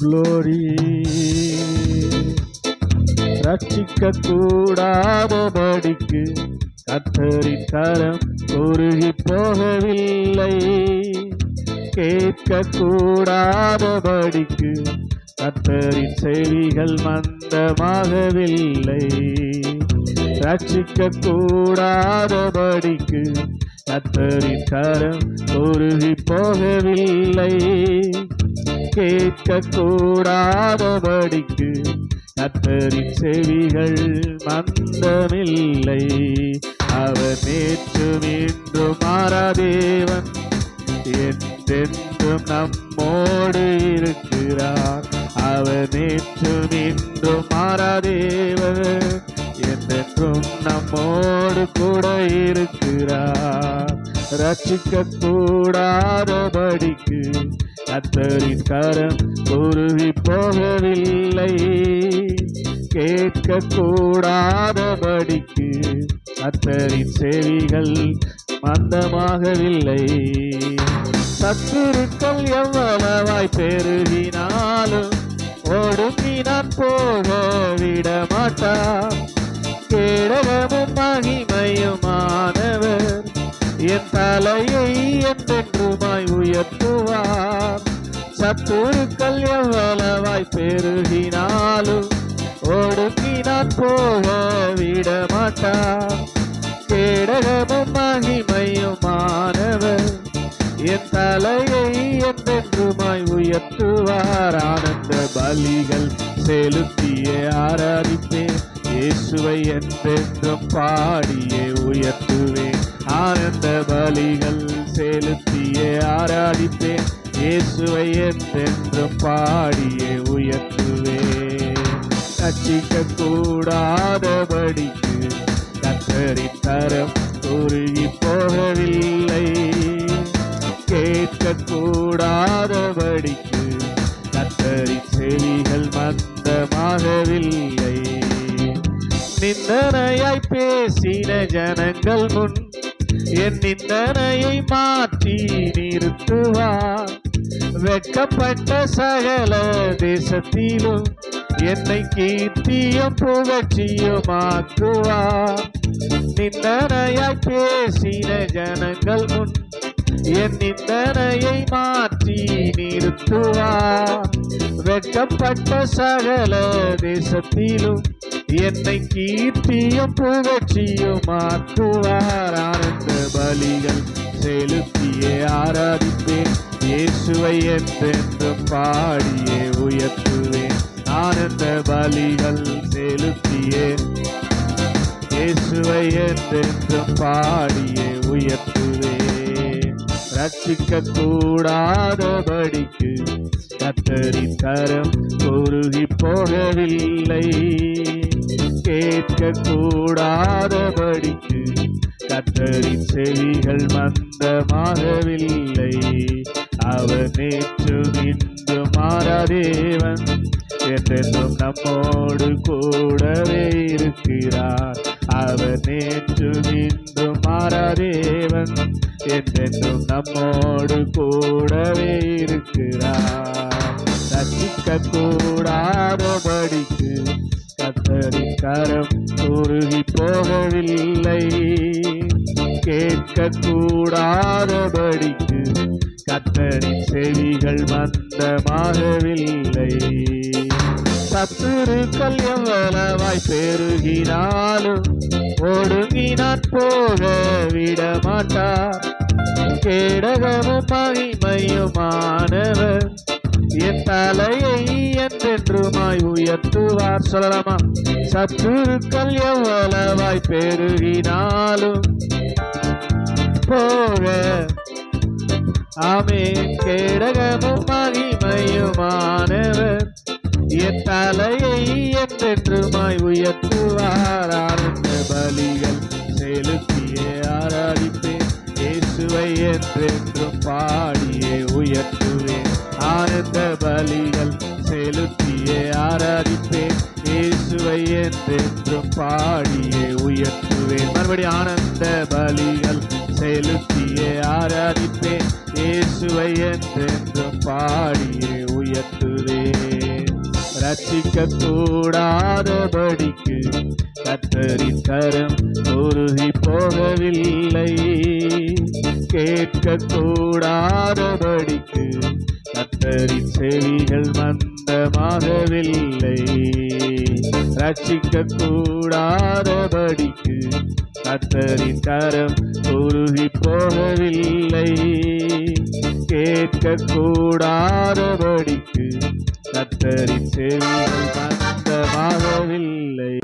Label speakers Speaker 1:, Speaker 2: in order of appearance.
Speaker 1: glory. ரட்சிக்க கூடாதபடிக்கு கர்த்தரின் கரம் குறுகி போகவில்லை. கேட்க கூடாதபடிக்கு கர்த்தரின் செவிகள் மந்தமாகவில்லை. ரட்சிக்க கூடாதபடிக்கு கர்த்தரின் கரம் குறுகி போகவில்லை. கேட்க கூடாதபடிக்கு கர்த்தரின் செவிகள் மந்தமில்லை. அவர் நேற்றும் இன்றும் மாறாதேவன், என்றென்றும் நம்மோடு இருக்கிறார். அவர் நேற்றும் இன்றும் மாறாதேவன், என்றென்றும் நம்மோடு கூட இருக்கிறார். ரட்சிக்க கூடாதபடிக்கு கர்த்தரின் கரம் குறுகி போகவில்லை. கேட்க கூடாதபடிக்கு கர்த்தரின் செவிகள் மந்தமாகவில்லை. சத்துருக்கள் எவ்வளவாய் பெருகினாலும் ஒடுங்கி நான் போக விட மாட்டார். கேடகமும் மகிமையுமானவர் என் தலையை என்றென்றுமாய் உயர்த்துவார். சத்துருக்கள் எவ்வளவாய் பெருகினாலும் ஒடுங்கி நான் போக விட மாட்டார். கேடகமும் மகிமையுமானவர் என் தலையை என்றென்றுமாய் உயர்த்துவார். ஆனந்த பலிகள் செலுத்தியே ஆராதிப்பேன், இயேசுவை என்றென்றும் பாடியே உயர்த்துவேன். ஆனந்த பலிகள் செலுத்தியே ஆராதிப்பேன், இயேசுவை என்றென்றும் பாடியே உயர்த்துவேன். ரட்சிக்க கூடாதபடிக்கு கர்த்தரின் கரம் குறுகி போகவில்லை. கேட்க கூடாதபடிக்கு கர்த்தரின் செவிகள் மந்தமாகவில்லை. நிந்தனையாய் பேசின ஜனங்கள் முன் என் நிந்தனையை மாற்றி நிறுத்துவார். வெட்கப்பட்ட சகல தேசத்திலும் என்னை கீர்த்தியும் புகழ்ச்சியுமாக்குவார். நிந்தனையாய் பேசின ஜனங்கள் முன் என் நிந்தனையை மாற்றி நிறுத்துவார். வெட்கப்பட்ட சகல தேசத்திலும் என்னை கீர்த்தியும் புகழ்ச்சியுமாக்குவார். ஆனந்த பலிகள் செலுத்தியே ஆராதிப்பேன், இயேசுவை என்றென்றும் பாடியே உயர்த்துவேன். ஆனந்த பலிகள் செலுத்தியே இயேசுவை என்றென்றும் பாடியே உயர்த்துவேன். ரட்சிக்க கூடாதபடிக்கு கர்த்தரின் கரம் குறுகி போகவில்லை. கேட்க கூடாதபடிக்கு கர்த்தரின் செவிகள் மந்தமாகவில்லை. அவர் நேற்றும் இன்றும் மாறாதேவன், என்றென்றும் நம்மோடு கூடவே இருக்கிறார். அவர் நேற்றும் இன்றும் மாறாதேவன், என்றென்றும் நம்மோடு கூடவே இருக்கிறார். ரட்சிக்க கூடாதபடிக்கு கர்த்தரின் கரம் குறுகி போகவில்லை. கேட்க கூடாதபடிக்கு கர்த்தரின் செவிகள் மந்தமாகவில்லை. சத்துருக்கள் எவ்வளவாய் பெருகினாலும் ஒடுங்கி நான் போக விட மாட்டார். கேடகமும் மகிமையுமானவர் என் தலையை என்றென்றுமாய் உயர்த்துவார். சொல்லலாமா? சத்துருக்கள் எவ்வளவாய் பெருகினாலும் போக, ஆமென், கேடகமும் மகிமையுமானவர் என் தலையை என்றென்றுமாய் உயர்த்துவார். ஆனந்த பலிகள் செலுத்தியே ஆராதிப்பேன், இயேசுவை என்றென்றும் பாடியே உயர்த்துவேன். ஆனந்த பலிகள் செலுத்தியே ஆராதிப்பேன், இயேசுவை என்றென்றும் பாடியே உயர்த்துவேன். மறுபடி ஆனந்த பலிகள் செலுத்தியே ஆராதிப்பேன். இயேசுவை என்றென்றும் பாடியே உயர்த்துவேன். ரட்சிக்க கூடாதபடிக்கு கர்த்தரின் கரம் உருகி போகவில்லை. கேட்க கூடாதபடிக்கு கர்த்தரின் செவிகள் மந்தமாகவில்லை. ரட்சிக்க கூடாதபடிக்கு கர்த்தரின் கரம் உருகி போகவில்லை. கேட்க கூடாதபடிக்கு கர்த்தரின் செவிகள் மந்தமாகவில்லை.